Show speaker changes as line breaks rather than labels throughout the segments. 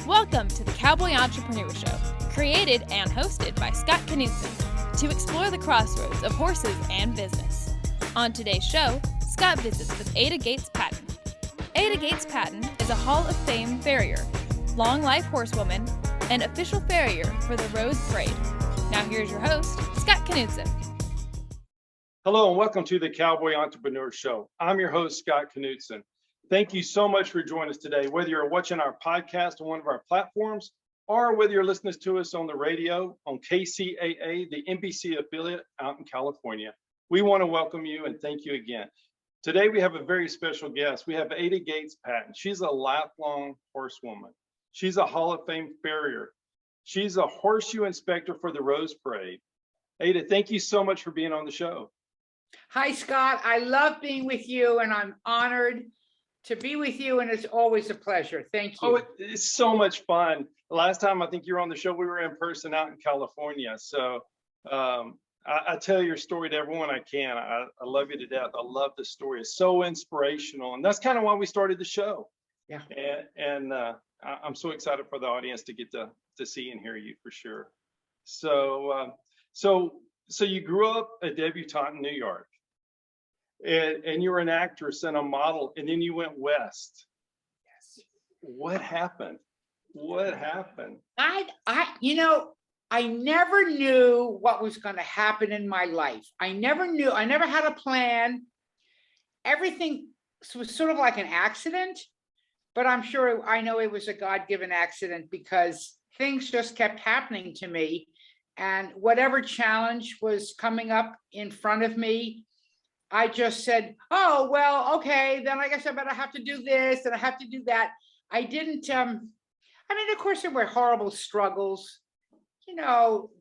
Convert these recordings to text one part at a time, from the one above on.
Welcome to the Cowboy Entrepreneur Show, created and hosted by Scott Knudsen, to explore the crossroads of horses and business. On today's show, Scott visits with Ada Gates Patton. Ada Gates Patton is a Hall of Fame farrier, long life horsewoman, and official farrier for the Rose Parade. Now here's your host, Scott Knudsen.
Hello and welcome to the Cowboy Entrepreneur Show. I'm your host, Scott Knudsen. Thank you so much for joining us today, whether you're watching our podcast on one of our platforms or whether you're listening to us on the radio on KCAA, the NBC affiliate out in California. We want to welcome you and thank you again. Today we have a very special guest. We have Ada Gates Patton. She's a lifelong horsewoman. She's a Hall of Fame farrier. She's a Horseshoe Inspector for the Rose Parade. Ada, thank you so much for being on the show.
Hi, Scott. I love being with you, and I'm honored to be with you, and it's always a pleasure. Thank you.
Oh, it's so much fun. Last time I think you were on the show, we were in person out in California. So I tell your story to everyone I can. I love you to death. I love the story. It's so inspirational, and that's kind of why we started the show.
Yeah.
And I'm so excited for the audience to get to see and hear you for sure. So you grew up a debutante in New York. And you were an actress and a model, and then you went west.
Yes.
What happened? What happened?
I never knew what was going to happen in my life. I never knew. I never had a plan. Everything was sort of like an accident, but I know it was a God-given accident because things just kept happening to me. And whatever challenge was coming up in front of me, I just said, oh, well, okay, then I guess I better have to do this and I have to do that. I didn't, of course, there were horrible struggles,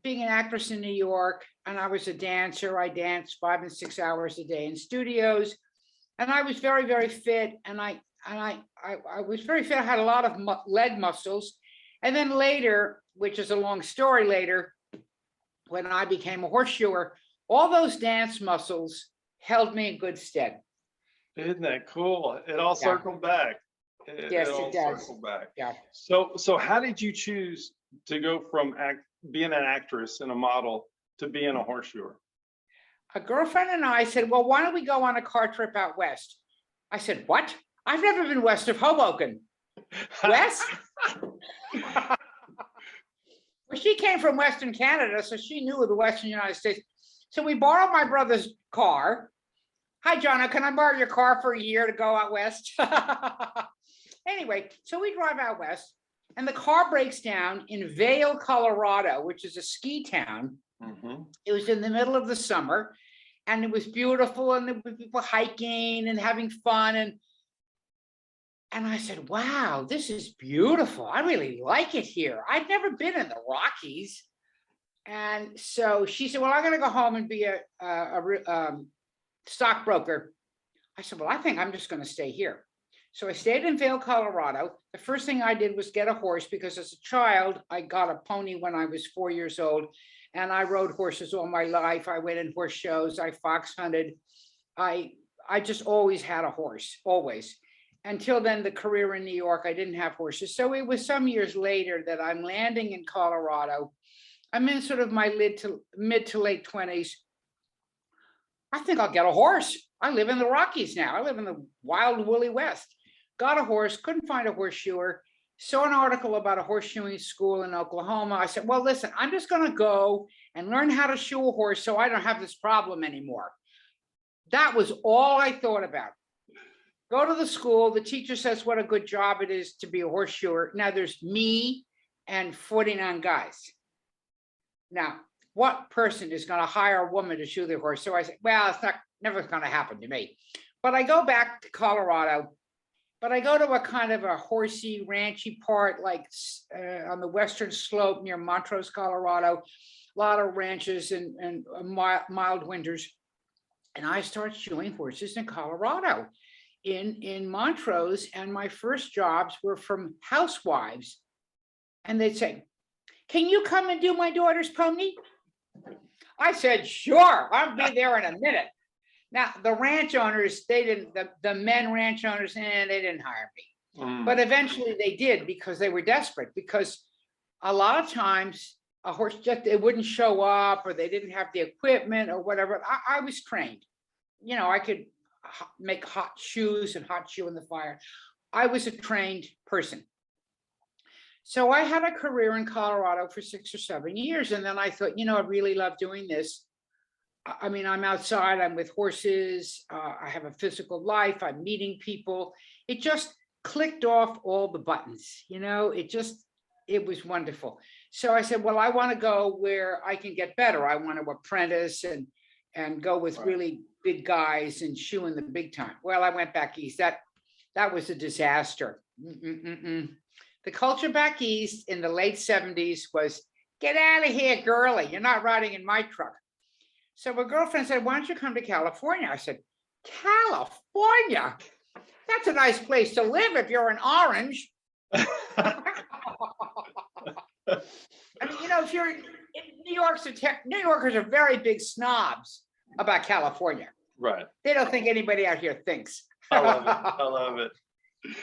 being an actress in New York, and I was a dancer. I danced 5 and 6 hours a day in studios, and I was very, very fit. And I was very fit. I had a lot of leg muscles. And then later, which is a long story later, when I became a horseshoer, all those dance muscles held me in good stead.
Isn't that cool? It all circled back.
Yes,
it all
it does.
circled back.
Yeah.
So how did you choose to go from being an actress and a model to being a horseshoer?
A girlfriend and I said, well, why don't we go on a car trip out west? I said, what? I've never been west of Hoboken. West? Well, she came from Western Canada, so she knew of the Western United States. So we borrowed my brother's car. Hi, John, can I borrow your car for a year to go out west? Anyway, so we drive out west, and the car breaks down in Vail, Colorado, which is a ski town.
Mm-hmm.
It was in the middle of the summer, and it was beautiful, and there were people hiking and having fun. And I said, wow, this is beautiful. I really like it here. I've never been in the Rockies. And so she said, well, I'm going to go home and be a stockbroker. I said, well, I think I'm just going to stay here. So I stayed in Vail, Colorado. The first thing I did was get a horse because as a child, I got a pony when I was 4 years old. And I rode horses all my life. I went in horse shows. I fox hunted. I just always had a horse, always. Until then, the career in New York, I didn't have horses. So it was some years later that I'm landing in Colorado. I'm in sort of my mid to late 20s. I think I'll get a horse. I live in the Rockies now. I live in the wild, woolly West. Got a horse, couldn't find a horseshoer. Saw an article about a horseshoeing school in Oklahoma. I said, well, listen, I'm just going to go and learn how to shoe a horse so I don't have this problem anymore. That was all I thought about. Go to the school. The teacher says what a good job it is to be a horseshoer. Now there's me and 49 guys. Now, what person is going to hire a woman to shoe their horse? So I said, well, it's never going to happen to me. But I go back to Colorado, but I go to a kind of a horsey, ranchy part, like on the western slope near Montrose, Colorado, a lot of ranches and mild winters. And I start shoeing horses in Colorado, in Montrose. And my first jobs were from housewives. And they'd say, can you come and do my daughter's pony? I said, sure, I'll be there in a minute. Now, the ranch owners, they didn't, the men ranch owners, they didn't hire me. But eventually they did, because they were desperate, because a lot of times a horse just, it wouldn't show up, or they didn't have the equipment or whatever. I was trained, you know, I could make hot shoes and hot shoe in the fire. I was a trained person. So I had a career in Colorado for 6 or 7 years. And then I thought, you know, I really love doing this. I mean, I'm outside, I'm with horses, I have a physical life, I'm meeting people. It just clicked off all the buttons, you know, it was wonderful. So I said, well, I want to go where I can get better. I want to apprentice and go with really big guys and shoe in the big time. Well, I went back east. That was a disaster. The culture back east in the late 70s was, get out of here, girly. You're not riding in my truck. So my girlfriend said, why don't you come to California? I said, California? That's a nice place to live if you're an orange. I mean, you know, if you're in New York, New Yorkers are very big snobs about California.
Right.
They don't think anybody out here thinks.
I love it. I love it.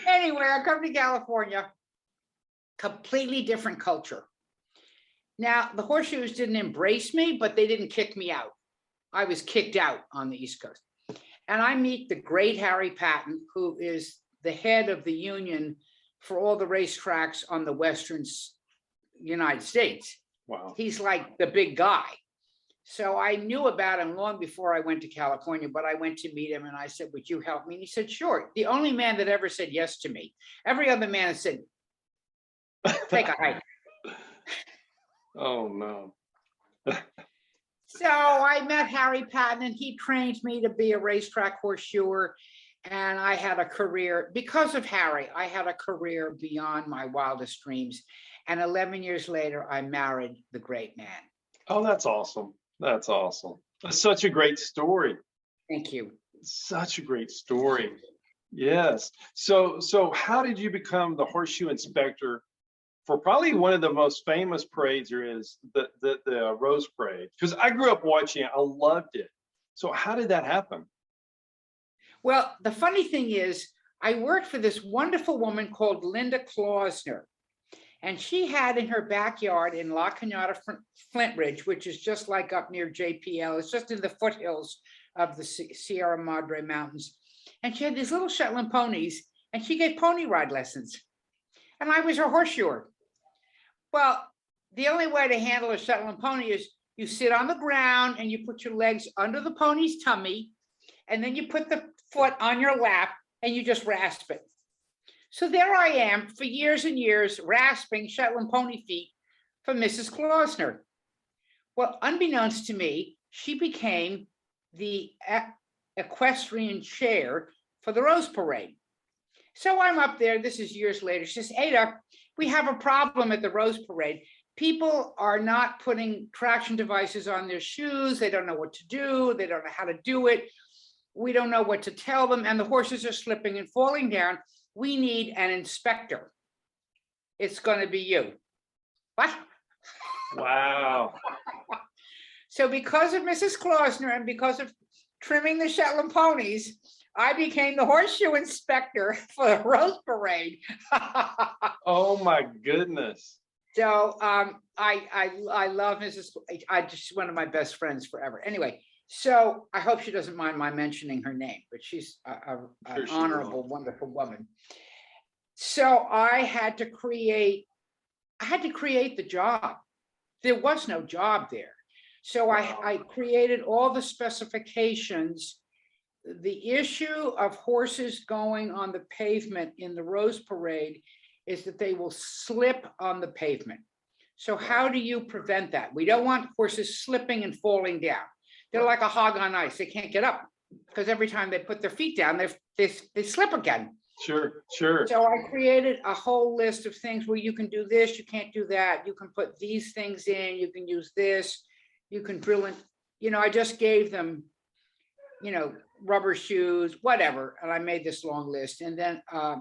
Anyway, I come to California, completely different culture. Now, the horseshoes didn't embrace me, but they didn't kick me out. I was kicked out on the East Coast. And I meet the great Harry Patton, who is the head of the union for all the racetracks on the Western United States.
Wow.
He's like the big guy. So I knew about him long before I went to California, but I went to meet him and I said, would you help me? And he said, sure. The only man that ever said yes to me. Every other man said, take a hike.
Oh, no.
So I met Harry Patton and he trained me to be a racetrack horseshoer. And I had a career, because of Harry, I had a career beyond my wildest dreams. And 11 years later, I married the great man.
Oh, that's awesome. That's awesome. That's such a great story.
Thank you.
Such a great story. Yes. So how did you become the Horseshoe Inspector for probably one of the most famous parades there is, the Rose Parade? Because I grew up watching it. I loved it. So how did that happen?
Well, the funny thing is, I worked for this wonderful woman called Linda Klausner. And she had in her backyard in La Cañada, Flint Ridge, which is just like up near JPL, it's just in the foothills of the Sierra Madre Mountains. And she had these little Shetland ponies, and she gave pony ride lessons. And I was her horseshoer. Well, the only way to handle a Shetland pony is you sit on the ground and you put your legs under the pony's tummy, and then you put the foot on your lap and you just rasp it. So there I am for years and years, rasping Shetland pony feet for Mrs. Klausner. Well, unbeknownst to me, she became the equestrian chair for the Rose Parade. So I'm up there, this is years later. She says, Ada, we have a problem at the Rose Parade. People are not putting traction devices on their shoes. They don't know what to do. They don't know how to do it. We don't know what to tell them. And the horses are slipping and falling down. We need an inspector. It's going to be you. What?
Wow.
So because of Mrs. Klausner and because of trimming the Shetland ponies, I became the Horseshoe Inspector for the Rose Parade.
Oh my goodness.
So I love Mrs. I just one of my best friends forever. Anyway, so I hope she doesn't mind my mentioning her name, but she's an honorable, wonderful woman. So I had to create the job. There was no job there. So I created all the specifications. The issue of horses going on the pavement in the Rose Parade is that they will slip on the pavement. So how do you prevent that? We don't want horses slipping and falling down. They're like a hog on ice. They can't get up because every time they put their feet down, they slip again.
Sure, sure.
So I created a whole list of things where you can do this, you can't do that. You can put these things in, you can use this, you can drill in. You know, I just gave them, you know, rubber shoes, whatever. And I made this long list. And then a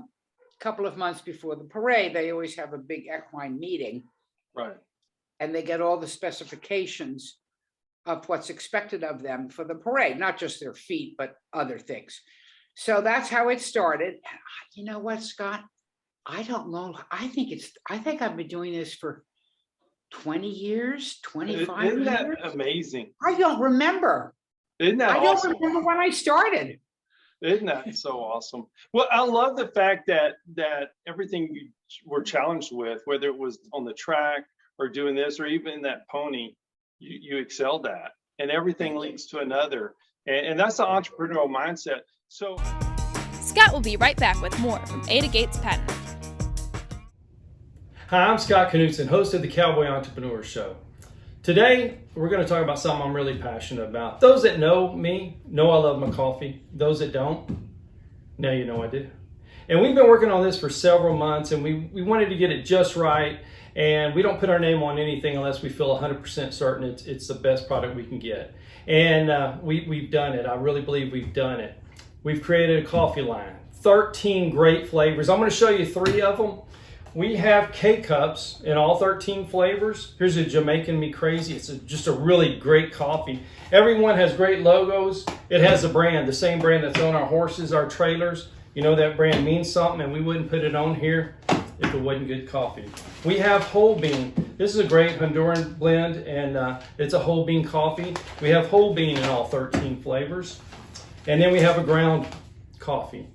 couple of months before the parade, they always have a big equine meeting.
Right.
And they get all the specifications of what's expected of them for the parade, not just their feet, but other things. So that's how it started. You know what, Scott? I don't know. I think I've been doing this for 20 years, 25
Isn't that
years.
amazing?
I don't remember.
Isn't that
I don't
awesome?
remember when I started.
Isn't that so awesome? Well, I love the fact that everything you were challenged with, whether it was on the track or doing this or even that pony, you excelled at, and everything leads to another. And that's the entrepreneurial mindset. So
Scott will be right back with more from A to Gates Patton.
Hi, I'm Scott Knudsen, host of the Cowboy Entrepreneur Show. Today, we're going to talk about something I'm really passionate about. Those that know me know I love my coffee. Those that don't, now you know I do. And we've been working on this for several months, and we wanted to get it just right. And we don't put our name on anything unless we feel 100% certain it's the best product we can get. And we've done it. I really believe we've done it. We've created a coffee line, 13 great flavors. I'm going to show you 3 of them. We have K-Cups in all 13 flavors. Here's a Jamaican Me Crazy. It's just a really great coffee. Everyone has great logos. It has a brand, the same brand that's on our horses, our trailers. You know that brand means something, and we wouldn't put it on here if it wasn't good coffee. We have whole bean. This is a great Honduran blend, and it's a whole bean coffee. We have whole bean in all 13 flavors. And then we have a ground coffee.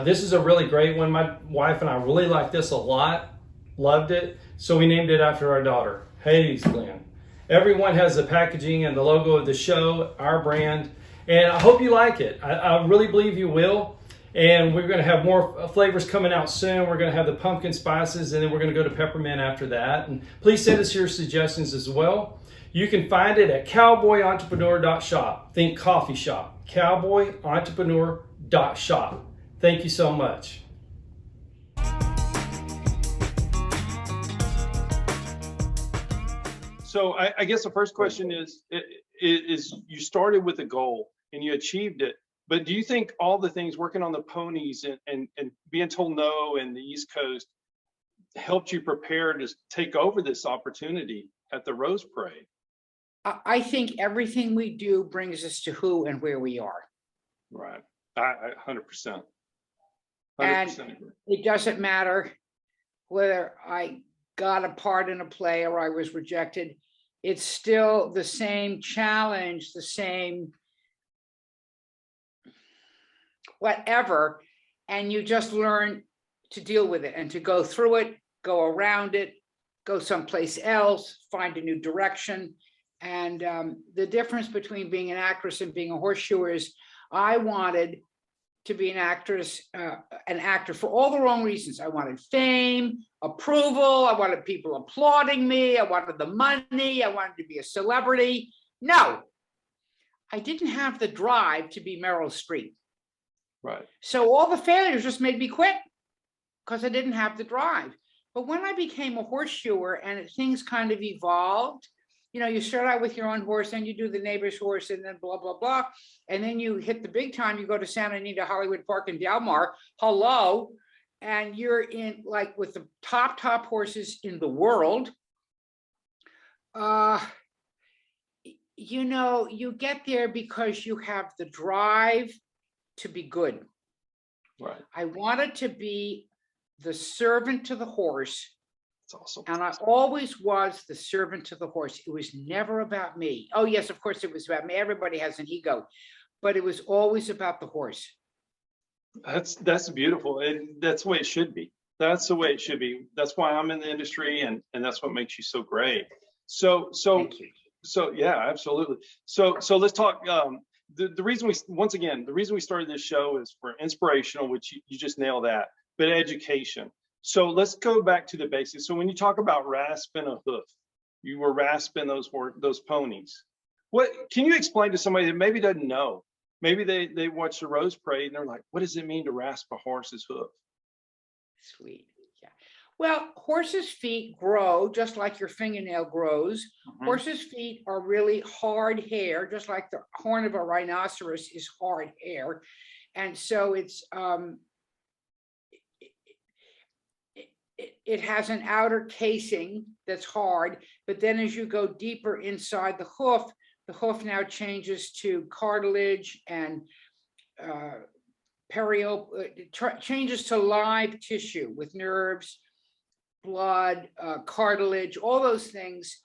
This is a really great one. My wife and I really like this a lot, loved it. So we named it after our daughter, Hades Blend. Everyone has the packaging and the logo of the show, our brand. And I hope you like it. I really believe you will. And we're going to have more flavors coming out soon. We're going to have the pumpkin spices, and then we're going to go to peppermint after that. And please send us your suggestions as well. You can find it at cowboyentrepreneur.shop. Think coffee shop. Cowboyentrepreneur.shop. Thank you so much.
So I guess the first question is you started with a goal and you achieved it, but do you think all the things working on the ponies and being told no in the East Coast helped you prepare to take over this opportunity at the Rose Parade?
I think everything we do brings us to who and where we are.
Right. I 100%.
And
agree.
it doesn't matter whether I got a part in a play or I was rejected. It's still the same challenge, the same whatever, and you just learn to deal with it and to go through it, go around it, go someplace else, find a new direction. And the difference between being an actress and being a horseshoer is I wanted to be an actor for all the wrong reasons. I wanted fame, approval. I wanted people applauding me. I wanted the money. I wanted to be a celebrity. No, I didn't have the drive to be Meryl Streep.
Right.
So all the failures just made me quit because I didn't have the drive. But when I became a horseshoer and things kind of evolved, you know, you start out with your own horse, then you do the neighbor's horse, and then blah, blah, blah. And then you hit the big time, you go to Santa Anita, Hollywood Park, and Del Mar, hello. And you're in like with the top horses in the world. You know, you get there because you have the drive to be good.
Right.
I wanted to be the servant to the horse.
Awesome.
And I always was the servant to the horse. It was never about me. Oh, yes, of course it was about me. Everybody has an ego, but it was always about the horse.
That's beautiful. And that's the way it should be. That's the way it should be. That's why I'm in the industry, and that's what makes you so great. So yeah, absolutely. So let's talk. The reason we started this show is for inspirational, which you just nailed that, but education. So let's go back to the basics. So when you talk about rasping a hoof, you were rasping those ponies. What can you explain to somebody that maybe doesn't know? Maybe they watch the Rose Parade and they're like, what does it mean to rasp a horse's hoof?
Sweet. Yeah. Well, horses' feet grow just like your fingernail grows. Mm-hmm. Horses' feet are really hard hair, just like the horn of a rhinoceros is hard hair. And so it has an outer casing that's hard, but then as you go deeper inside the hoof now changes to cartilage and changes to live tissue with nerves, blood, cartilage, all those things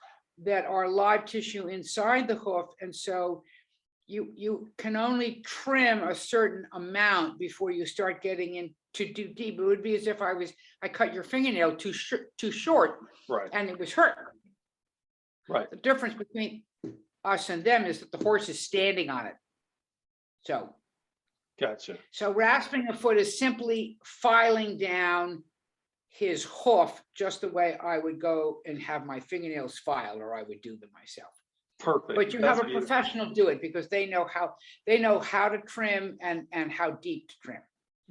that are live tissue inside the hoof. And so you can only trim a certain amount before you start getting into too deep. It would be as if I cut your fingernail too short,
Right.
and it was hurt.
Right.
The difference between us and them is that the horse is standing on it. So
Gotcha.
So rasping a foot is simply filing down his hoof, just the way I would go and have my fingernails filed, or I would do them myself.
Perfect.
But you
That's
have a
beautiful.
professional do it, because they know how to trim and how deep to trim.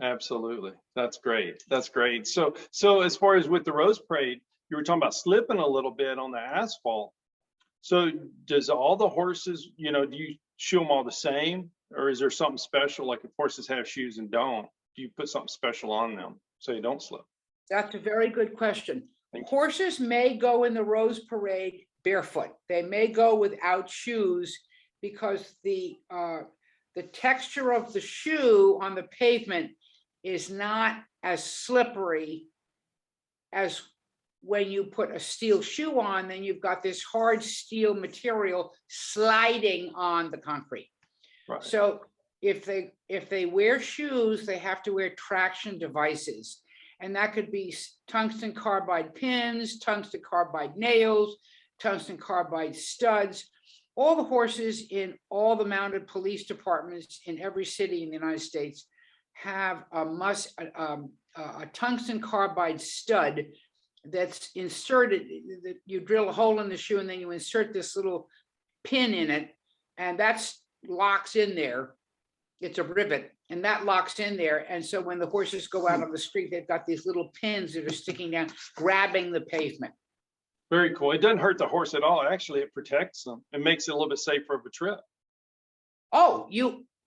Absolutely. That's great. That's great. So as far as with the rose parade, you were talking about slipping a little bit on the asphalt. So does all the horses, do you shoe them all the same, or is there something special? Like if horses have shoes and don't, do you put something special on them so you don't slip?
That's a very good question.
Thank you.
Horses may go in the rose parade barefoot. They may go without shoes, because the texture of the shoe on the pavement is not as slippery as when you put a steel shoe on. Then you've got this hard steel material sliding on the concrete.
Right.
So if they wear shoes, they have to wear traction devices. And that could be tungsten carbide pins, tungsten carbide nails, tungsten carbide studs. All the horses in all the mounted police departments in every city in the United States have a tungsten carbide stud that's inserted. That you drill a hole in the shoe, and then you insert this little pin in it, and that's locks in there. It's a rivet, and that locks in there. And so when the horses go out on the street, they've got these little pins that are sticking down, grabbing the pavement.
Very cool. It doesn't hurt the horse at all. Actually, it protects them. It makes it a little bit safer of a trip.
Oh,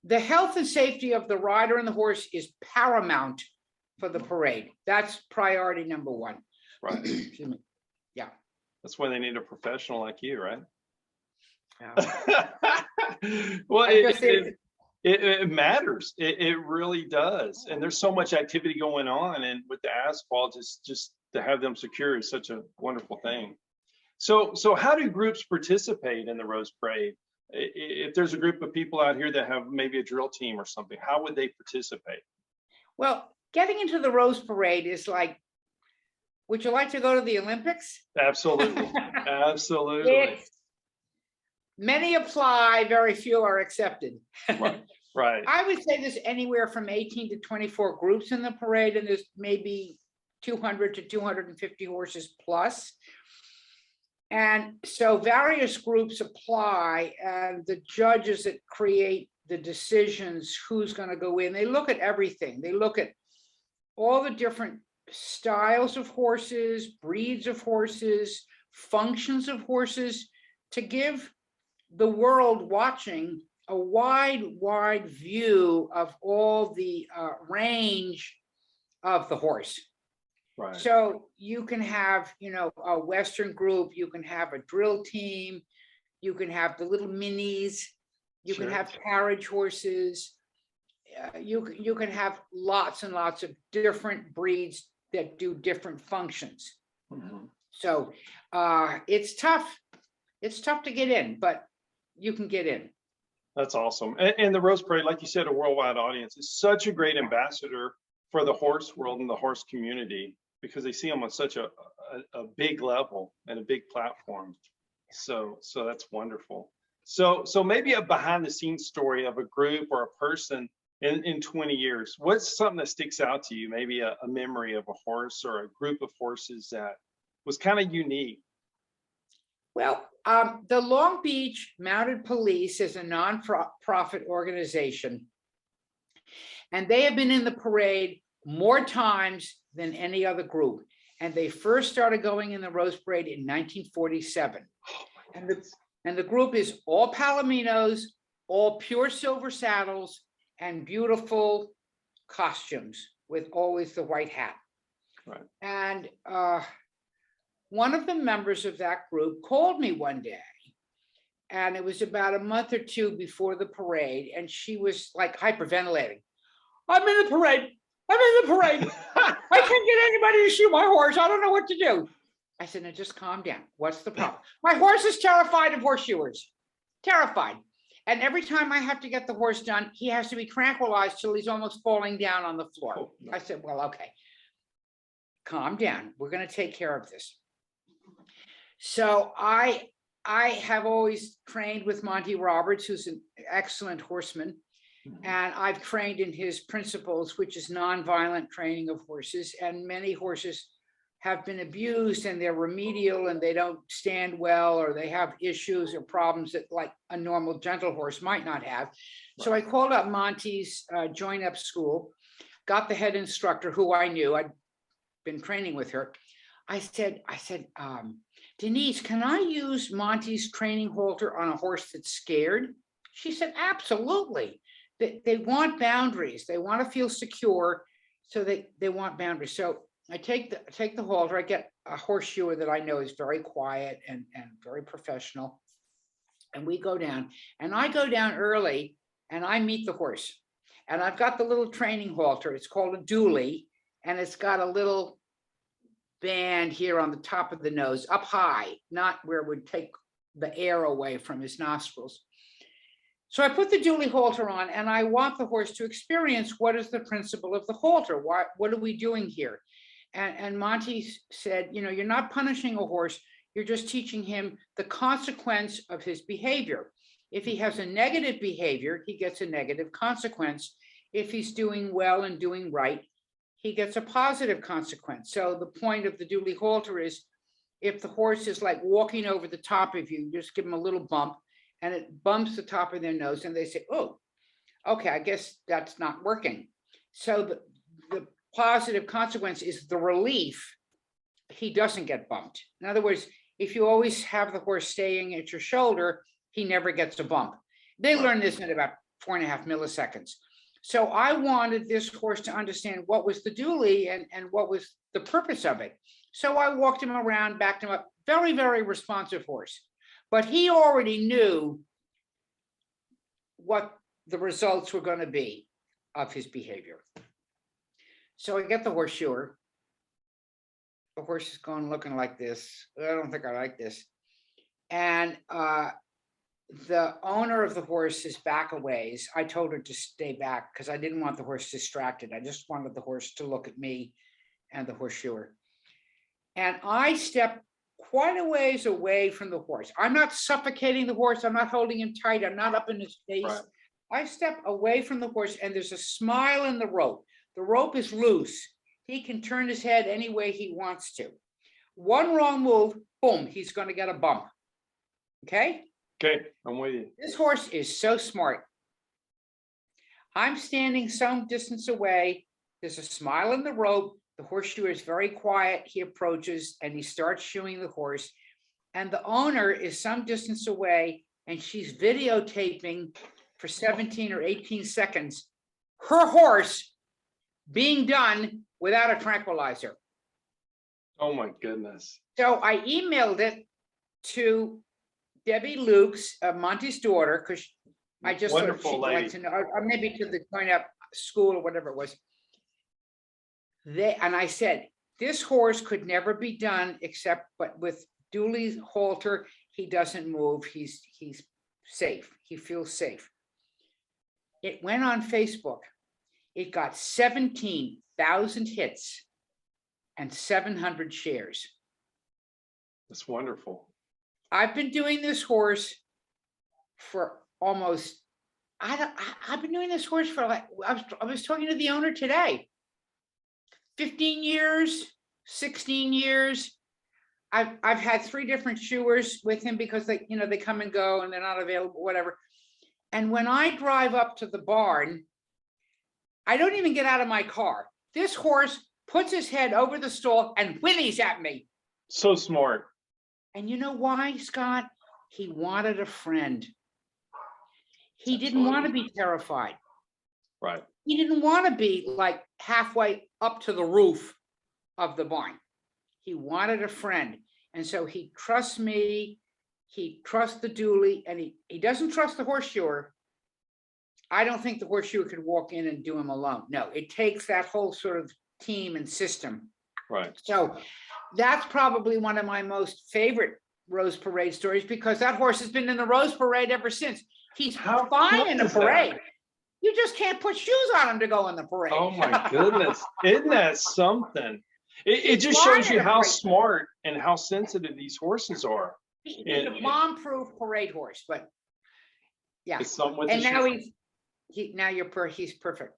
the health and safety of the rider and the horse is paramount for the parade. That's priority number one.
Right.
Excuse me. Yeah.
That's why they need a professional like you, right?
Yeah.
Well, it matters. It really does. And there's so much activity going on, and with the asphalt, just to have them secure is such a wonderful thing. So how do groups participate in the Rose Parade? If there's a group of people out here that have maybe a drill team or something, how would they participate?
Well, getting into the Rose Parade is like, would you like to go to the Olympics?
Absolutely. Absolutely.
Many apply, very few are accepted.
Right.
I would say there's anywhere from 18 to 24 groups in the parade, and there's maybe 200 to 250 horses plus. And so various groups apply, and the judges that create the decisions who's going to go in, they look at everything. They look at all the different styles of horses, breeds of horses, functions of horses, to give the world watching a wide view of all the range of the horse.
Right.
So you can have, a Western group, you can have a drill team, you can have the little minis, you can have carriage horses, you can have lots and lots of different breeds that do different functions.
Mm-hmm.
So it's tough. It's tough to get in, but you can get in.
That's awesome. And the Rose Parade, like you said, a worldwide audience, is such a great ambassador for the horse world and the horse community, because they see them on such a big level and a big platform. So that's wonderful. So maybe a behind the scenes story of a group or a person in 20 years. What's something that sticks out to you? Maybe a memory of a horse or a group of horses that was kind of unique.
Well, the Long Beach Mounted Police is a non-profit organization, and they have been in the parade more times than any other group. And they first started going in the Rose Parade in 1947. And the group is all Palominos, all pure silver saddles, and beautiful costumes with always the white hat.
Right.
And one of the members of that group called me one day, and it was about a month or two before the parade, and she was like hyperventilating. I'm in the parade. I'm in the parade. I can't get anybody to shoot my horse. I don't know what to do. I said, now just calm down. What's the problem? My horse is terrified of horseshoers. Terrified. And every time I have to get the horse done, he has to be tranquilized till he's almost falling down on the floor.
Oh, no.
I said, well, okay. Calm down. We're going to take care of this. So I have always trained with Monty Roberts, who's an excellent horseman. And I've trained in his principles, which is nonviolent training of horses. And many horses have been abused and they're remedial and they don't stand well, or they have issues or problems that like a normal gentle horse might not have. So I called up Monty's join up school, got the head instructor who I knew, I'd been training with her. I said, Denise, can I use Monty's training halter on a horse that's scared? She said, absolutely. They want boundaries. They want to feel secure. So they want boundaries. So I take the halter, I get a horseshoer that I know is very quiet and very professional. And we go down, and I go down early and I meet the horse. And I've got the little training halter. It's called a dually, and it's got a little band here on the top of the nose, up high, not where it would take the air away from his nostrils. So I put the dually halter on, and I want the horse to experience what is the principle of the halter. What are we doing here? And Monty said, you know, you're not punishing a horse. You're just teaching him the consequence of his behavior. If he has a negative behavior, he gets a negative consequence. If he's doing well and doing right, he gets a positive consequence. So the point of the dually halter is, if the horse is like walking over the top of you, just give him a little bump, and it bumps the top of their nose, and they say, oh, okay, I guess that's not working. So the positive consequence is the relief. He doesn't get bumped. In other words, if you always have the horse staying at your shoulder, he never gets a bump. They learn this in about 4.5 milliseconds. So I wanted this horse to understand what was the dually and what was the purpose of it. So I walked him around, backed him up, very, very responsive horse. But he already knew what the results were going to be of his behavior. So I get the horseshoer. The horse is going looking like this. I don't think I like this. And the owner of the horse is back a ways. I told her to stay back because I didn't want the horse distracted. I just wanted the horse to look at me and the horseshoer. And I stepped quite a ways away from the horse. I'm not suffocating the horse. I'm not holding him tight. I'm not up in his face. Right. I step away from the horse, and there's a smile in the rope. The rope is loose. He can turn his head any way he wants to. One wrong move, boom, he's going to get a bump. Okay?
Okay, I'm with you.
This horse is so smart. I'm standing some distance away. There's a smile in the rope. The horseshoer is very quiet. He approaches and he starts shoeing the horse. And the owner is some distance away, and she's videotaping for 17 or 18 seconds her horse being done without a tranquilizer.
Oh my goodness.
So I emailed it to Debbie Lukes, Monty's daughter, because I just thought she'd like to know, or maybe to the join up school or whatever it was. And I said, this horse could never be done except but with dually halter. He doesn't move. He's safe. He feels safe. It went on Facebook. It got 17,000 hits and 700 shares.
That's wonderful.
I've been doing this horse for almost, I've been doing this horse for like, I was talking to the owner today. 15 years, 16 years. I've had 3 different shoers with him because they come and go and they're not available, whatever. And when I drive up to the barn, I don't even get out of my car. This horse puts his head over the stall and whinnies at me.
So smart.
And you know why, Scott? He wanted a friend. He didn't want to be terrified.
Right.
He didn't want to be like halfway up to the roof of the barn. He wanted a friend. And so he trusts me. He trusts the dually, and he doesn't trust the horseshoer. I don't think the horseshoe could walk in and do him alone. No, it takes that whole sort of team and system.
Right.
So that's probably one of my most favorite Rose Parade stories, because that horse has been in the Rose Parade ever since. He's
How
fine
cool
in the
is that?
parade. You just can't put shoes on him to go in the parade.
Oh my goodness. Isn't that something? It just
flying
shows
in
you
a
how
parade.
smart and how sensitive these horses are.
He's
And-
a bomb-proof parade horse, but yeah.
It's something with
And
the
now
shoes.
he's perfect.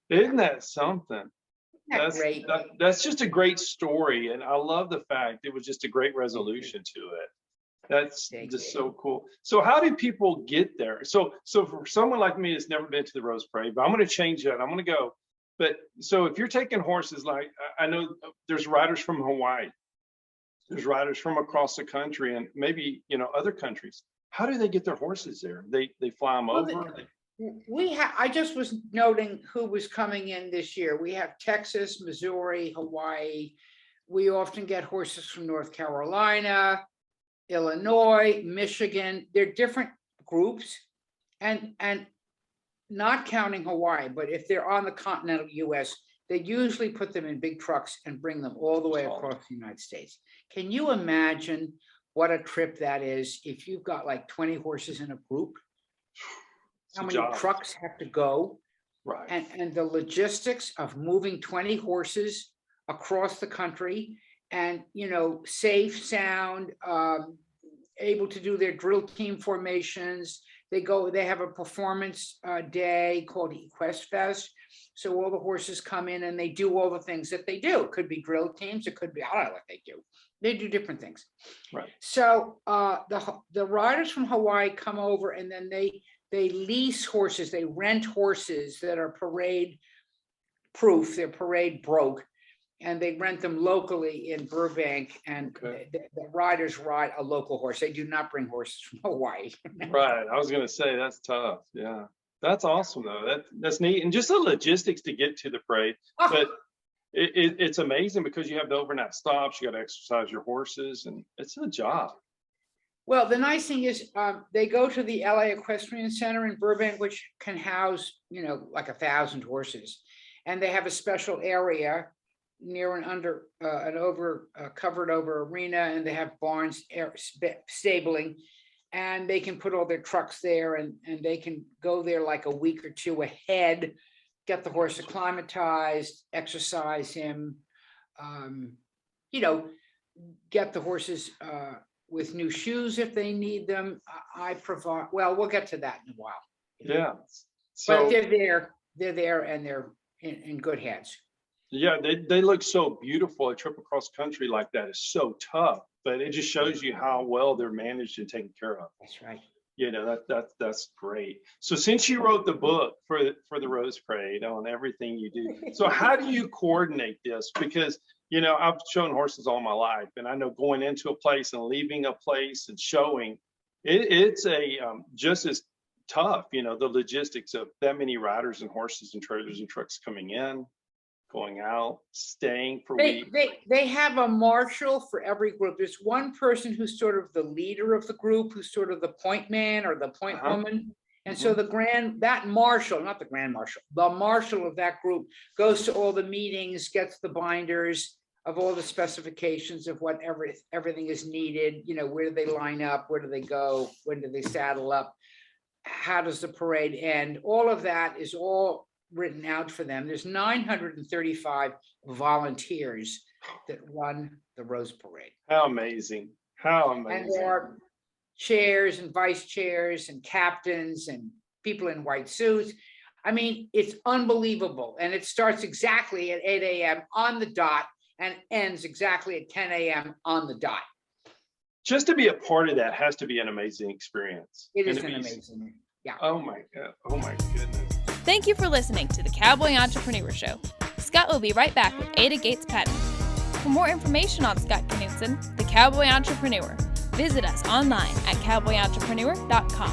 Isn't that something?
Isn't that great?
That's just a great story. And I love the fact it was just a great resolution to it. That's
Thank
just
you.
so cool. So how do people get there? So for someone like me that's never been to the Rose Parade, but I'm going to change that. I'm going to go. But so if you're taking horses, like I know there's riders from Hawaii, there's riders from across the country and maybe, other countries. How do they get their horses there? They fly them
Well,
over?
I just was noting who was coming in this year. We have Texas, Missouri, Hawaii. We often get horses from North Carolina, Illinois, Michigan. They're different groups, and not counting Hawaii, but if they're on the continental US, they usually put them in big trucks and bring them all the way across the United States. Can you imagine what a trip that is if you've got like 20 horses in a group? How many trucks have to go?
Right.
And the logistics of moving 20 horses across the country and, safe, sound, able to do their drill team formations. They have a performance day called Equest Fest. So all the horses come in and they do all the things that they do. It could be drill teams. It could be, I don't know what they do. They do different things.
Right.
So the riders from Hawaii come over and then they lease horses. They rent horses that are parade proof. They're parade broke. And they rent them locally in Burbank, and the riders ride a local horse. They do not bring horses from Hawaii.
Right. I was going to say that's tough. Yeah. That's awesome though. That's neat. And just the logistics to get to the parade. But it's amazing because you have the overnight stops, you got to exercise your horses, and it's a job.
Well, the nice thing is they go to the LA Equestrian Center in Burbank, which can house, like 1,000 horses. And they have a special area near and under covered over arena, and they have barns, stabling, and they can put all their trucks there, and they can go there like a week or two ahead, get the horse acclimatized, exercise him, get the horses with new shoes if they need them. I provide, well, we'll get to that in a while.
Yeah.
But they're there and they're in good hands.
Yeah, they look so beautiful. A trip across country like that is so tough, but it just shows you how well they're managed and taken care of.
That's right.
That's great. So since you wrote the book for the Rose Parade on everything you do, so how do you coordinate this? Because I've shown horses all my life, and I know going into a place and leaving a place and showing, it's just as tough. The logistics of that many riders and horses and trailers and trucks coming in, going out, staying for weeks.
They have a marshal for every group. There's one person who's sort of the leader of the group, who's sort of the point man or the point woman. And so the marshal of that group goes to all the meetings, gets the binders of all the specifications of what everything is needed. Where do they line up? Where do they go? When do they saddle up? How does the parade end? All of that is all written out for them. There's 935 volunteers that run the Rose Parade.
How amazing. How amazing.
And there are chairs and vice chairs and captains and people in white suits. I mean, it's unbelievable. And it starts exactly at 8 a.m. on the dot and ends exactly at 10 a.m. on the dot.
Just to be a part of that has to be an amazing experience.
It is an amazing, yeah.
Oh my goodness.
Thank you for listening to the Cowboy Entrepreneur Show. Scott will be right back with Ada Gates Patton. For more information on Scott Knudsen, the Cowboy Entrepreneur, visit us online at cowboyentrepreneur.com.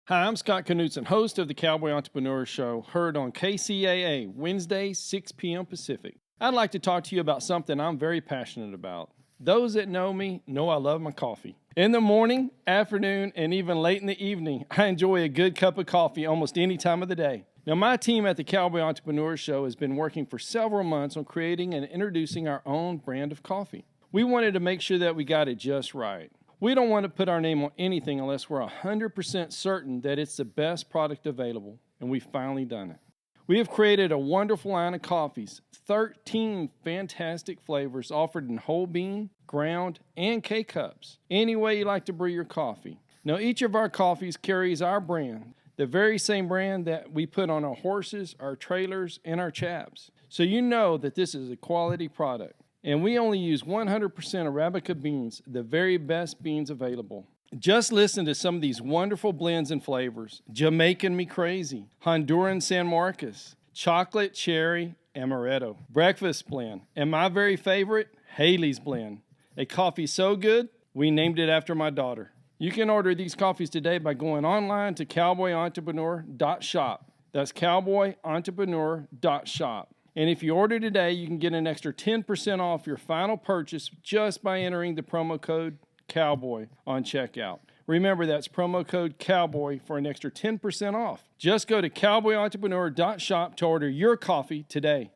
Hi, I'm Scott Knudsen, host of the Cowboy Entrepreneur Show, heard on KCAA, Wednesdays, 6 p.m. Pacific. I'd like to talk to you about something I'm very passionate about, Those that know me know I love my coffee. In the morning, afternoon, and even late in the evening, I enjoy a good cup of coffee almost any time of the day. Now, my team at the Cowboy Entrepreneur Show has been working for several months on creating and introducing our own brand of coffee. We wanted to make sure that we got it just right. We don't want to put our name on anything unless we're 100% certain that it's the best product available, and we've finally done it. We have created a wonderful line of coffees, 13 fantastic flavors offered in whole bean, ground, and K-Cups. Any way you like to brew your coffee. Now, each of our coffees carries our brand, the very same brand that we put on our horses, our trailers, and our chaps. So you know that this is a quality product. And we only use 100% Arabica beans, the very best beans available. Just listen to some of these wonderful blends and flavors. Jamaican Me Crazy, Honduran San Marcos, Chocolate Cherry Amaretto, Breakfast Blend, and my very favorite, Haley's Blend. A coffee so good, we named it after my daughter. You can order these coffees today by going online to cowboyentrepreneur.shop. That's cowboyentrepreneur.shop. And if you order today, you can get an extra 10% off your final purchase just by entering the promo code COWBOY on checkout. Remember, that's promo code COWBOY for an extra 10% off. Just go to cowboyentrepreneur.shop to order your coffee today.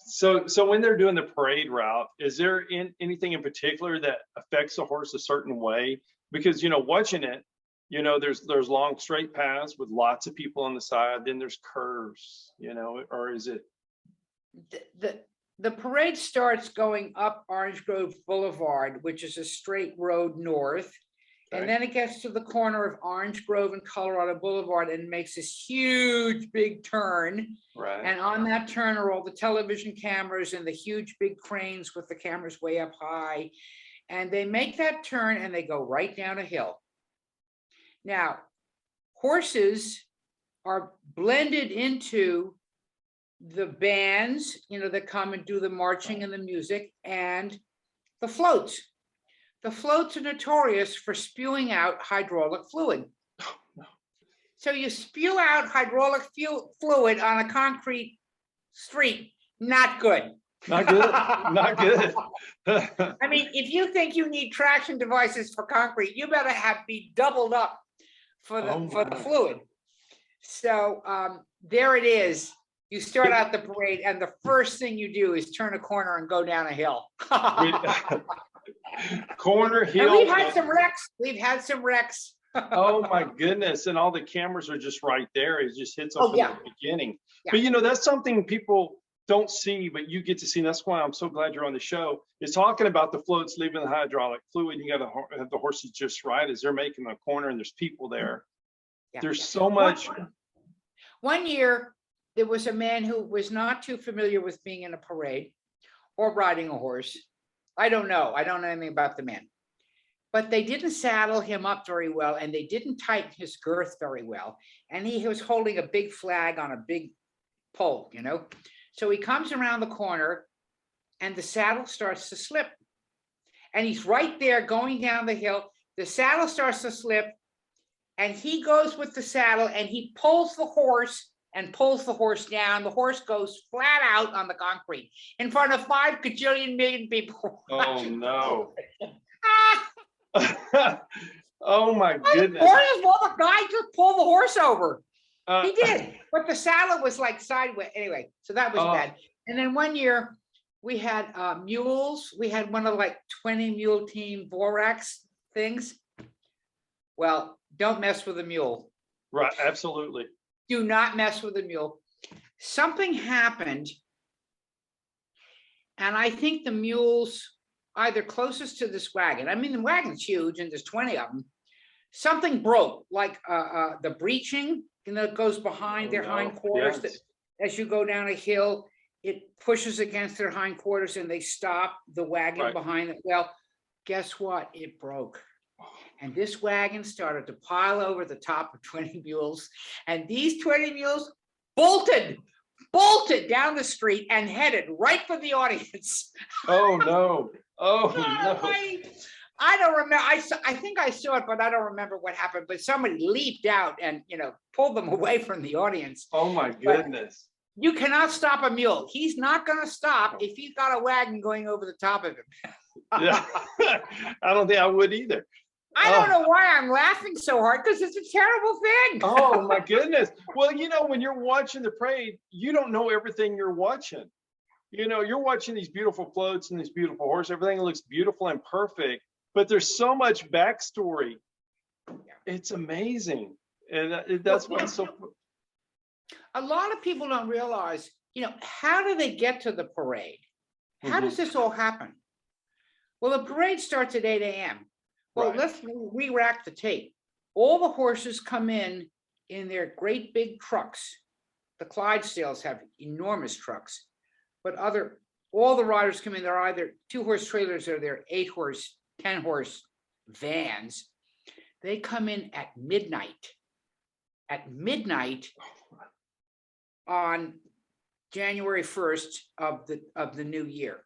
So when they're doing the parade route, is there anything in particular that affects a horse a certain way? Because, watching it, there's long straight paths with lots of people on the side. Then there's curves, or is it?
The parade starts going up Orange Grove Boulevard, which is a straight road north.
Okay.
And then it gets to the corner of Orange Grove and Colorado Boulevard and makes this huge big turn.
Right.
And on that turn are all the television cameras and the huge big cranes with the cameras way up high. And they make that turn and they go right down a hill. Now, horses are blended into the bands, that come and do the marching and the music, and the floats. The floats are notorious for spewing out hydraulic fluid. So you spew out hydraulic fluid on a concrete street, not good.
Not good. Not good.
I mean, if you think you need traction devices for concrete, you better be doubled up for the fluid. So there it is. You start out the parade, and the first thing you do is turn a corner and go down a hill.
Corner hill.
And we've had some wrecks.
Oh my goodness. And all the cameras are just right there. It just hits up in the beginning.
Yeah.
But that's something people don't see, but you get to see. And that's why I'm so glad you're on the show. It's talking about the floats leaving the hydraulic fluid. You got to have the horses just right as they're making a corner, and there's people there. Yeah. There's so much.
One year, there was a man who was not too familiar with being in a parade or riding a horse. I don't know anything about the man. But they didn't saddle him up very well, and they didn't tighten his girth very well. And he was holding a big flag on a big pole, So he comes around the corner, and the saddle starts to slip. And he's right there going down the hill. The saddle starts to slip, and he goes with the saddle, and he pulls the horse down. The horse goes flat out on the concrete in front of 5 gajillion million people.
Oh, no. Oh my goodness.
The guy just pulled the horse over. He did, but the saddle was like sideways. Anyway, so that was bad. And then one year we had mules. We had one of 20 mule team Borax things. Well, don't mess with a mule.
Right, absolutely.
Do not mess with a mule. Something happened, and I think the mules either closest to this wagon. I mean, the wagon's huge, and there's 20 of them. Something broke, like the breeching, that goes behind their hindquarters.
Yes.
That as you go down a hill, it pushes against their hindquarters, and they stop the wagon behind it. Well, guess what? It broke. And this wagon started to pile over the top of 20 mules. And these 20 mules bolted down the street and headed right for the audience.
Oh, no. Oh, no.
I don't remember. I think I saw it, but I don't remember what happened. But somebody leaped out and, pulled them away from the audience.
Oh, my goodness.
You cannot stop a mule. He's not going to stop if he's got a wagon going over the top of him.
Yeah. I don't think I would either.
I don't know why I'm laughing so hard, because it's a terrible thing.
Oh my goodness. Well, when you're watching the parade, you don't know everything you're watching. You're watching these beautiful floats and these beautiful horses. Everything looks beautiful and perfect, but there's so much backstory. It's amazing. And that's what's so.
A lot of people don't realize, how do they get to the parade? How does this all happen? Well, the parade starts at 8 a.m. Well, let's re-rack the tape. All the horses come in their great big trucks. The Clydesdales have enormous trucks, but all the riders come in. They're either 2-horse trailers or they're 8-horse, 10-horse vans. They come in at midnight. At midnight on January 1st of the new year.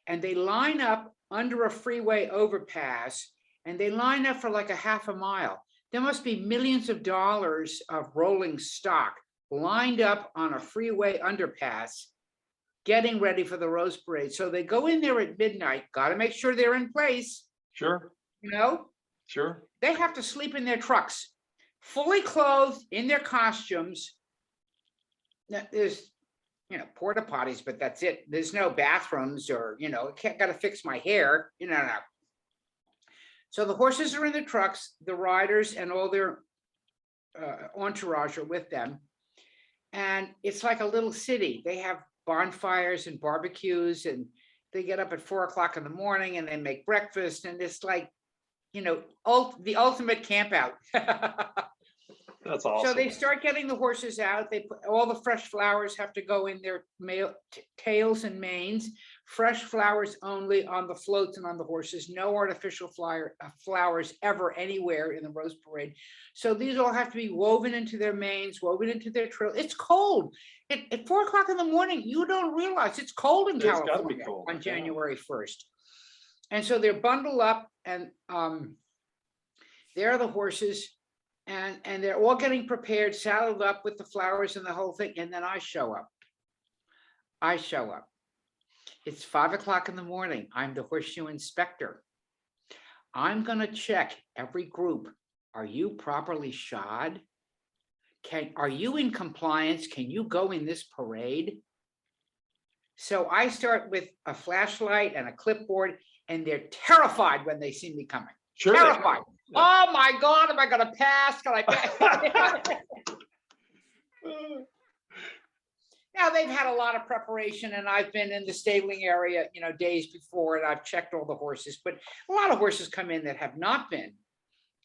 And they line up under a freeway overpass, and they line up for like a half a mile. There must be millions of dollars of rolling stock lined up on a freeway underpass, getting ready for the Rose Parade. So they go in there at midnight, got to make sure they're in place.
Sure. Sure.
They have to sleep in their trucks, fully clothed in their costumes. There's porta potties, but that's it. There's no bathrooms or, got to fix my hair. No. So the horses are in the trucks, the riders and all their entourage are with them. And it's like a little city. They have bonfires and barbecues, and they get up at 4 o'clock in the morning and they make breakfast. And it's like, the ultimate camp out.
That's awesome.
So they start getting the horses out. They put all the fresh flowers have to go in their tails and manes. Fresh flowers only on the floats and on the horses. No artificial flowers ever anywhere in the Rose Parade. So these all have to be woven into their manes, woven into their trail. It's cold. At 4 o'clock in the morning, you don't realize it's cold in California on January 1st. And so they're bundled up, and there are the horses. And they're all getting prepared, saddled up with the flowers and the whole thing. And then I show up. It's 5 o'clock in the morning. I'm the Horseshoe Inspector. I'm going to check every group. Are you properly shod? Are you in compliance? Can you go in this parade? So I start with a flashlight and a clipboard, and they're terrified when they see me coming.
Sure.
Terrified. Oh my God, am I going to pass? Can I pass? Now they've had a lot of preparation, and I've been in the stabling area, days before, and I've checked all the horses, but a lot of horses come in that have not been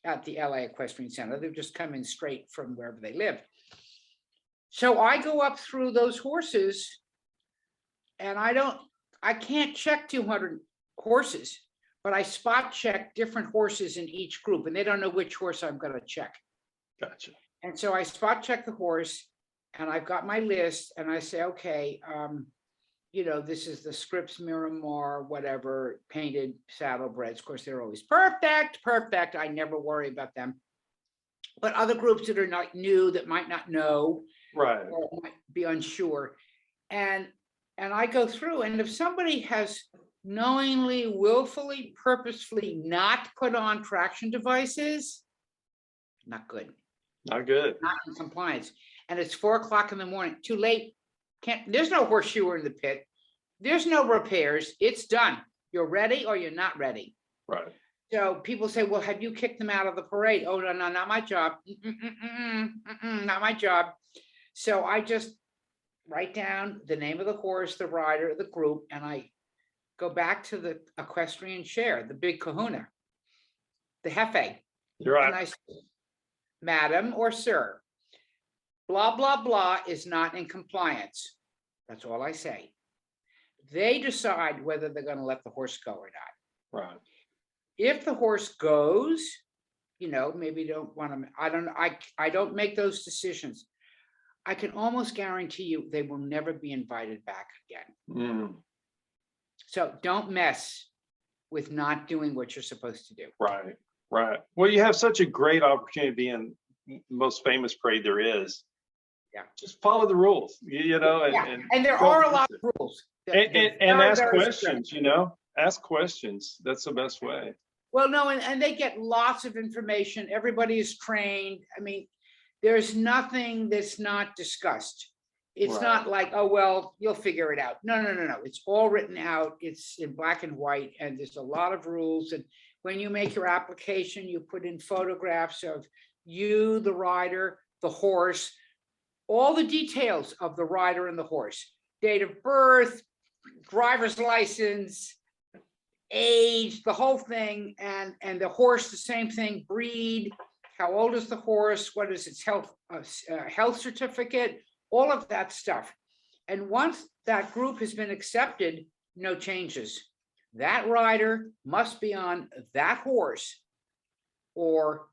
at the LA Equestrian Center. They've just come in straight from wherever they live. So I go up through those horses, and I can't check 200 horses. But I spot check different horses in each group, and they don't know which horse I'm going to check.
Gotcha.
And so I spot check the horse, and I've got my list, and I say, okay, this is the Scripps Miramar, whatever, painted saddlebreds. Of course, they're always perfect. I never worry about them. But other groups that are not new, that might not know,
right,
or might be unsure. And I go through, and if somebody has knowingly, willfully, purposefully not put on traction devices, not good.
Not good.
Not in compliance. And it's 4 o'clock in the morning, too late. There's no horseshoer in the pit. There's no repairs. It's done. You're ready or you're not ready.
Right.
So people say, well, have you kicked them out of the parade? Oh, no, not my job. Not my job. So I just write down the name of the horse, the rider, the group, and I go back to the equestrian chair, the big kahuna, the jefe.
You're right.
And I say, Madam or sir, blah, blah, blah is not in compliance. That's all I say. They decide whether they're going to let the horse go or not.
Right.
If the horse goes, maybe don't want to, I don't make those decisions. I can almost guarantee you they will never be invited back again. So don't mess with not doing what you're supposed to do.
Right. Well, you have such a great opportunity to be in the most famous parade there is. just follow the rules, you know,
And there
go
are a
with
lot
it.
of rules.
And ask
very
questions,
strict.
you know, ask questions. That's the best way.
Well, no, and they get lots of information. Everybody is trained. I mean, there's nothing that's not discussed. It's
Right.
not like, oh, well, you'll figure it out. No, no, no, no. It's all written out. It's in black and white, and there's a lot of rules. And when you make your application, you put in photographs of you, the rider, the horse, all the details of the rider and the horse, date of birth, driver's license, age, the whole thing, and the horse, the same thing, breed, how old is the horse, what is its health certificate, all of that stuff. And once that group has been accepted, no changes. That rider must be on that horse, or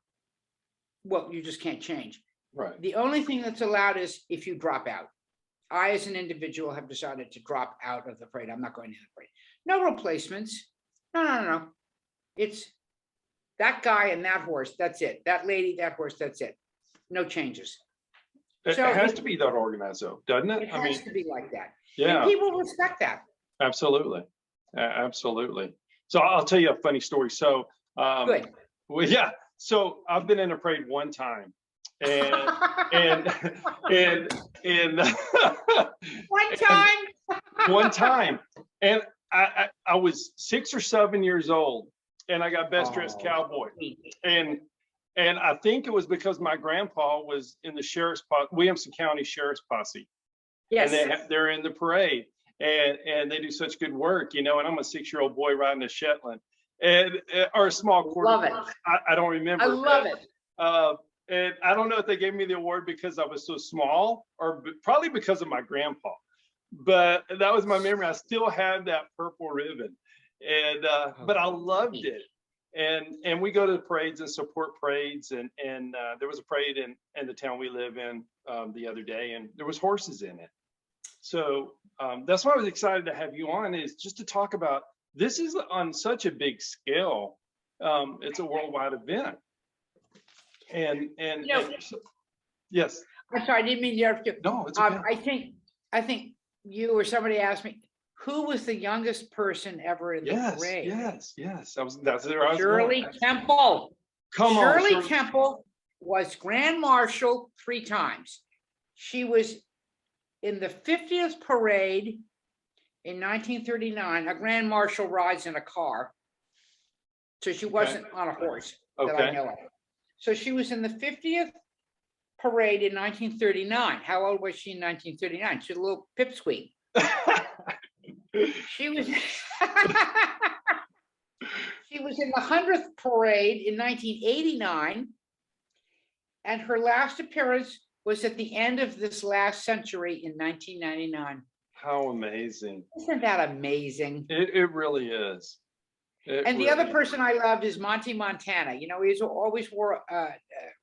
well, you just can't change.
Right.
The only thing that's allowed is if you drop out. I, as an individual, have decided to drop out of the parade. I'm not going to the parade. No replacements. No, no, no, no. It's that guy and that horse. That's it. That lady, that horse. That's it. No changes.
It
So
has to be that organized, though, doesn't it?
It has to be like that.
yeah,
And people respect that.
absolutely. Absolutely. So I'll tell you a funny story. So,
Good.
well, yeah. So I've been in a parade one time, and
One time.
one time, and I was 6 or 7 years old, and I got best dressed cowboy, and I think it was because my grandpa was in the sheriff's Williamson County Sheriff's Posse,
Yes.
and they're in the parade, and they do such good work, you know. And I'm a 6-year-old boy riding a Shetland, and or a small quarter.
Love it.
I don't remember.
I love it.
And I don't know if they gave me the award because I was so small, or probably because of my grandpa. But that was my memory. I still have that purple ribbon, and but I loved it. And we go to the parades and support parades, and there was a parade in the town we live in the other day, and there was horses in it. So that's why I was excited to have you on, is just to talk about this is on such a big scale. It's a worldwide event, and
You know,
yes.
I'm sorry, I didn't mean to interrupt you.
No, it's okay.
I think you or somebody asked me, who was the youngest person ever in the parade?
Yes. That's where I was
Shirley
going.
Temple.
Come on,
Shirley
Shirley.
Temple was Grand Marshal 3 times. She was in the 50th parade in 1939. A Grand Marshal rides in a car, so she wasn't on a horse that I
Okay.
know of. So she was in the 50th parade in 1939. How old was she in 1939? She was a little pipsqueak. She was she was in the 100th parade in 1989, and her last appearance was at the end of this last century in 1999.
How amazing.
Isn't that amazing?
It really is.
And the other person I loved is Monty Montana. You know, he always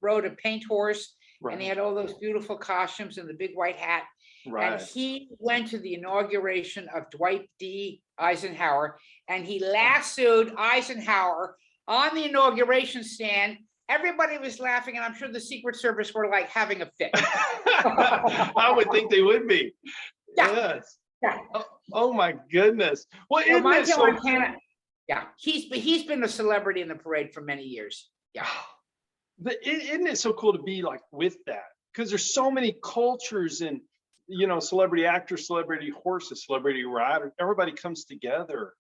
rode a paint horse, and he had all those beautiful costumes and the big white hat.
Right.
And he went to the inauguration of Dwight D. Eisenhower, and he lassoed Eisenhower on the inauguration stand. Everybody was laughing, and I'm sure the Secret Service were like having a fit.
I would think they would be.
Yeah.
Yes.
Yeah.
Oh my goodness. Well,
So
isn't it so
Montana, yeah, he's been a celebrity in the parade for many years. Yeah.
Isn't it so cool to be like with that? Because there's so many cultures, and you know, celebrity actors, celebrity horses, celebrity riders, everybody comes together.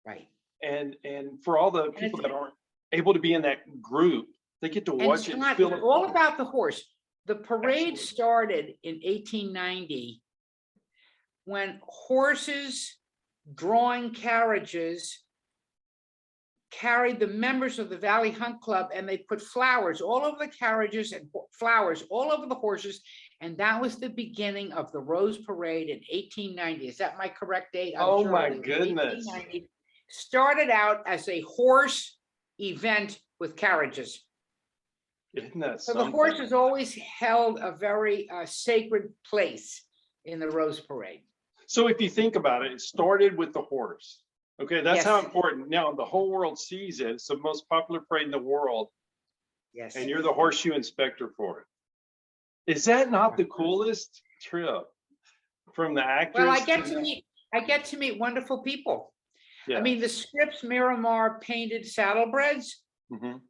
Right.
And for all the people that aren't able to be in that group, they get to watch it.
Scott,
Feel
it's
it.
all about the horse. The parade
Absolutely.
started in 1890 when horses drawing carriages carried the members of the Valley Hunt Club, and they put flowers all over the carriages and flowers all over the horses. And that was the beginning of the Rose Parade in 1890. Is that my correct date? I'm
Oh
sure
my
it is.
goodness.
1890. Started out as a horse event with carriages.
Isn't that
So the
something?
horse has always held a very sacred place in the Rose Parade.
So if you think about it, it started with the horse. Okay, that's how
Yes.
important. Now the whole world sees it. It's the most popular parade in the world,
Yes.
and you're the Horseshoe Inspector for it. Is that not the coolest trip from the actors?
Well, I get to meet wonderful people.
Yeah.
I mean, the Scripps Miramar painted saddlebreds,
Mhm.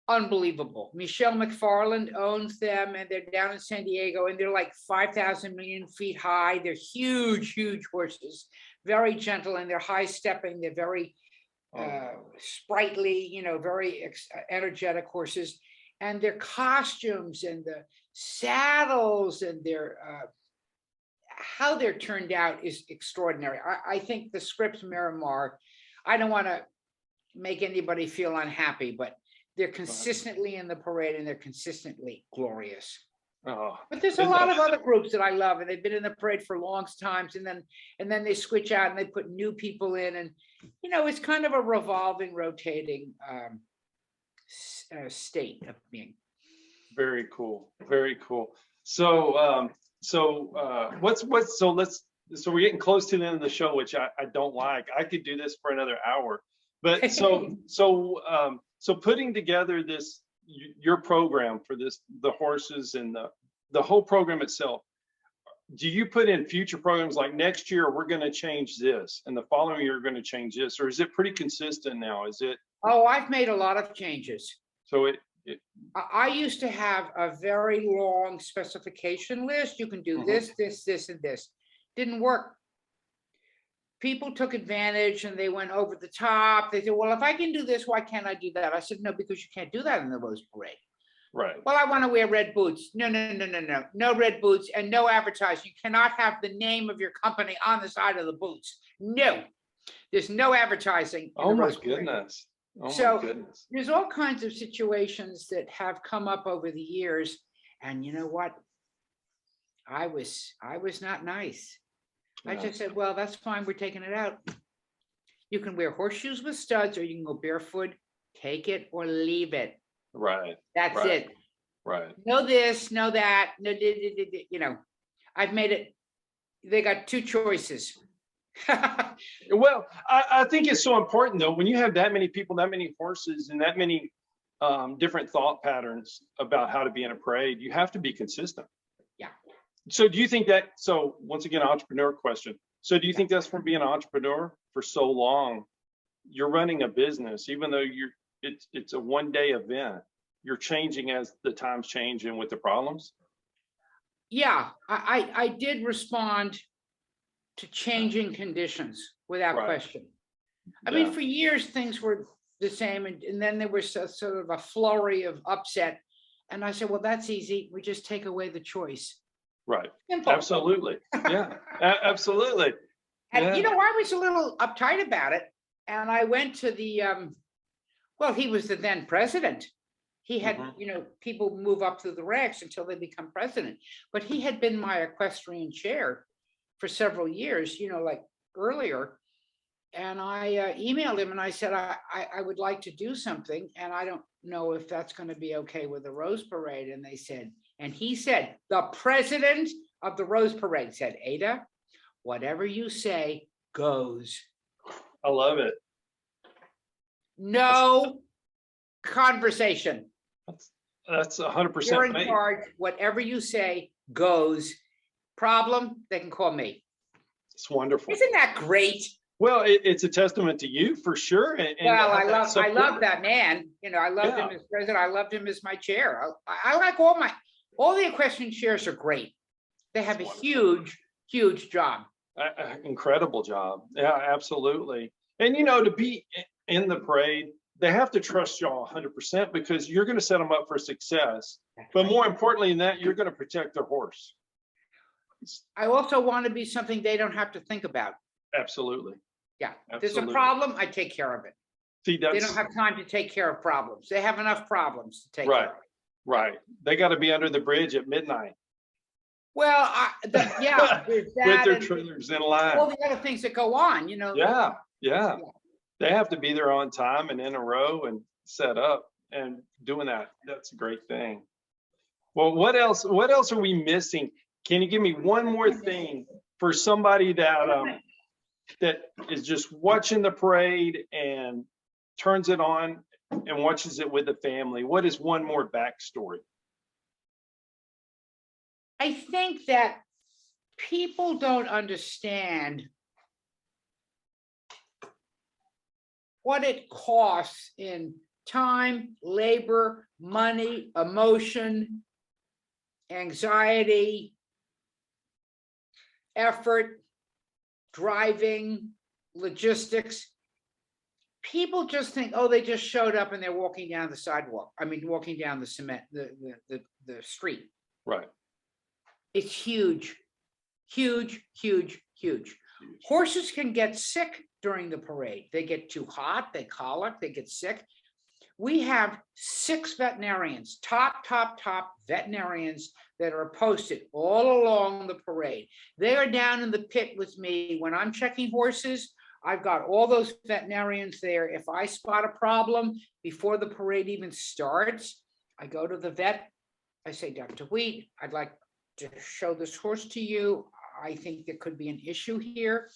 unbelievable. Michelle McFarland owns them, and they're down in San Diego, and they're like 5,000 million feet high. They're huge, huge horses, very gentle, and they're high stepping. They're very sprightly, very energetic horses. And their costumes and the saddles and their how they're turned out is extraordinary. I think the Scripps Miramar, I don't want to make anybody feel unhappy, but they're consistently in the parade and they're consistently glorious.
Oh,
But there's a lot of other groups that I love, and they've been in the parade for long times, and then they switch out and they put new people in, and it's kind of a revolving, rotating state of being.
very cool. Very cool. So so we're getting close to the end of the show, which I don't like. I could do this for another hour. But so putting together your program for the horses and the whole program itself, do you put in future programs like next year we're going to change this and the following year we're going to change this, or is it pretty consistent now? Is it?
Oh, I've made a lot of changes.
So
I used to have a very long specification list. You can do this, this, and this. Didn't work. People took advantage and they went over the top. They said, well, if I can do this, why can't I do that? I said, no, because you can't do that in the Rose Parade.
Right.
Well, I want to wear red boots. No. No red boots and no advertising. You cannot have the name of your company on the side of the boots. No, there's no advertising.
Oh my goodness.
So there's all kinds of situations that have come up over the years. And you know what? I was not nice. I just said, well, that's fine. We're taking it out. You can wear horseshoes with studs, or you can go barefoot. Take it or leave it.
Right.
That's it.
Right.
No this, no that. No, I've made it. They got two choices.
Well, I think it's so important though, when you have that many people, that many horses, and that many different thought patterns about how to be in a parade, you have to be consistent.
Yeah.
So do you think that, so once again, entrepreneur question. So do you think that's from being an entrepreneur for so long, you're running a business, even though it's a one-day event, you're changing as the times change and with the problems?
Yeah, I did respond to changing conditions without question. I mean, for years, things were the same. And then there was sort of a flurry of upset. And I said, well, that's easy. We just take away the choice.
Right.
Simple.
Absolutely. Yeah, absolutely.
And,
Yeah.
I was a little uptight about it. And I went to the, well, he was the then president. He had, people move up through the ranks until they become president. But he had been my equestrian chair for several years, like earlier. And I emailed him and I said, I would like to do something. And I don't know if that's going to be okay with the Rose Parade. And he said, the president of the Rose Parade said, Ada, whatever you say goes.
I love it.
No conversation.
That's 100%.
You're in charge. Whatever you say goes. Problem, they can call me.
It's wonderful.
Isn't that great?
Well, it's a testament to you for sure.
Well, I love that man. I loved him as president. I loved him as my chair. I like all the equestrian chairs are great. They have a huge, huge job.
Incredible job. Yeah, absolutely. And to be in the parade, they have to trust y'all 100% because you're going to set them up for success. But more importantly than that, you're going to protect their horse.
I also want to be something they don't have to think about.
Absolutely.
Yeah.
Absolutely.
There's a problem, I take care of it.
See,
they don't have time to take care of problems. They have enough problems to take care of.
Right. They got to be under the bridge at midnight.
Well, there's that.
With their trailers in line.
All the other things that go on,
Yeah. They have to be there on time and in a row and set up and doing that. That's a great thing. Well, what else are we missing? Can you give me one more thing for somebody that is just watching the parade and turns it on and watches it with the family? What is one more backstory?
I think that people don't understand what it costs in time, labor, money, emotion, anxiety, effort, driving, logistics. People just think, oh, they just showed up and they're walking down the sidewalk. I mean, walking down the cement, the street.
Right.
It's huge, huge, huge, huge. Horses can get sick during the parade. They get too hot, they colic, they get sick. We have 6 veterinarians, top veterinarians that are posted all along the parade. They are down in the pit with me. When I'm checking horses, I've got all those veterinarians there. If I spot a problem before the parade even starts, I go to the vet. I say, Dr. Wheat, I'd like to show this horse to you. I think there could be an issue here.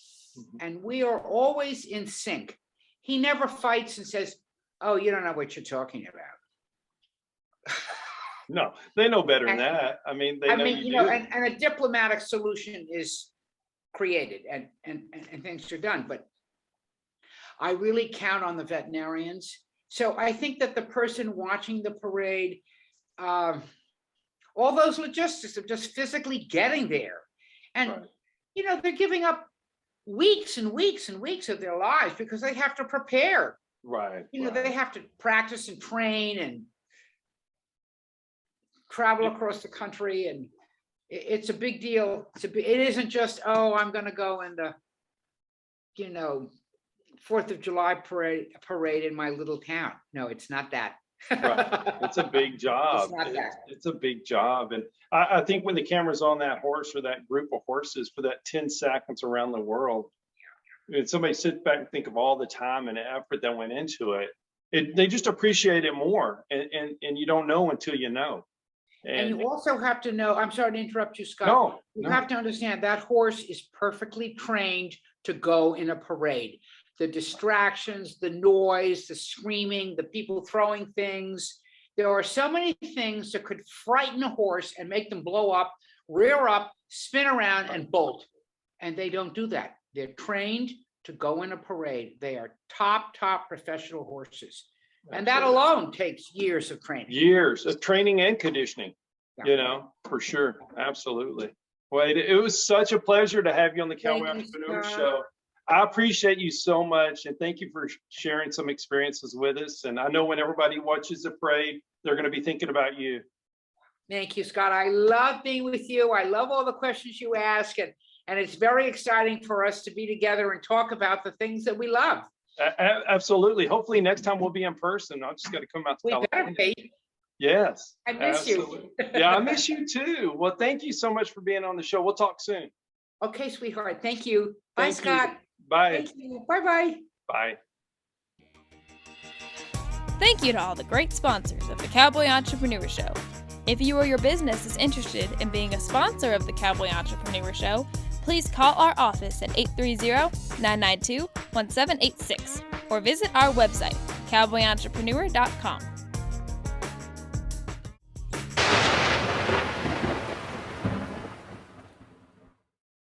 And we are always in sync. He never fights and says, oh, you don't know what you're talking about.
No, they know better than that. I mean, they know you do.
And a diplomatic solution is created and things are done. But I really count on the veterinarians. So I think that the person watching the parade, all those logistics of just physically getting there. And,
Right.
They're giving up weeks and weeks and weeks of their lives because they have to prepare.
Right.
They have to practice and train and travel across the country. And it's a big deal. It isn't just, oh, I'm going to go in the, 4th of July parade in my little town. No, it's not that.
Right. It's a big job.
It's not that.
It's a big job. And I think when the camera's on that horse or that group of horses for that 10 seconds around the world, and somebody sit back and think of all the time and effort that went into it, they just appreciate it more. And you don't know until you know.
And you also have to know, I'm sorry to interrupt you, Scott.
No,
You have to understand that horse is perfectly trained to go in a parade. The distractions, the noise, the screaming, the people throwing things. There are so many things that could frighten a horse and make them blow up, rear up, spin around and bolt. And they don't do that. They're trained to go in a parade. They are top professional horses. And that alone takes years of training.
Years of training and conditioning, for sure. Absolutely. Well, it was such a pleasure to have you on the Cowboy Entrepreneur Show. I appreciate you so much. And thank you for sharing some experiences with us. And I know when everybody watches the parade, they're going to be thinking about you.
Thank you, Scott. I love being with you. I love all the questions you ask. And it's very exciting for us to be together and talk about the things that we love.
Absolutely. Hopefully next time we'll be in person. I've just got to come out to California.
Better be.
Yes.
I miss you.
Yeah, I miss you too. Well, thank you so much for being on the show. We'll talk soon.
Okay, sweetheart. Thank you. Bye,
Thank you.
Scott.
Bye.
Thank you. Bye-bye.
Bye.
Thank you to all the great sponsors of the Cowboy Entrepreneur Show. If you or your business is interested in being a sponsor of the Cowboy Entrepreneur Show, please call our office at 830-992-1786 or visit our website, cowboyentrepreneur.com.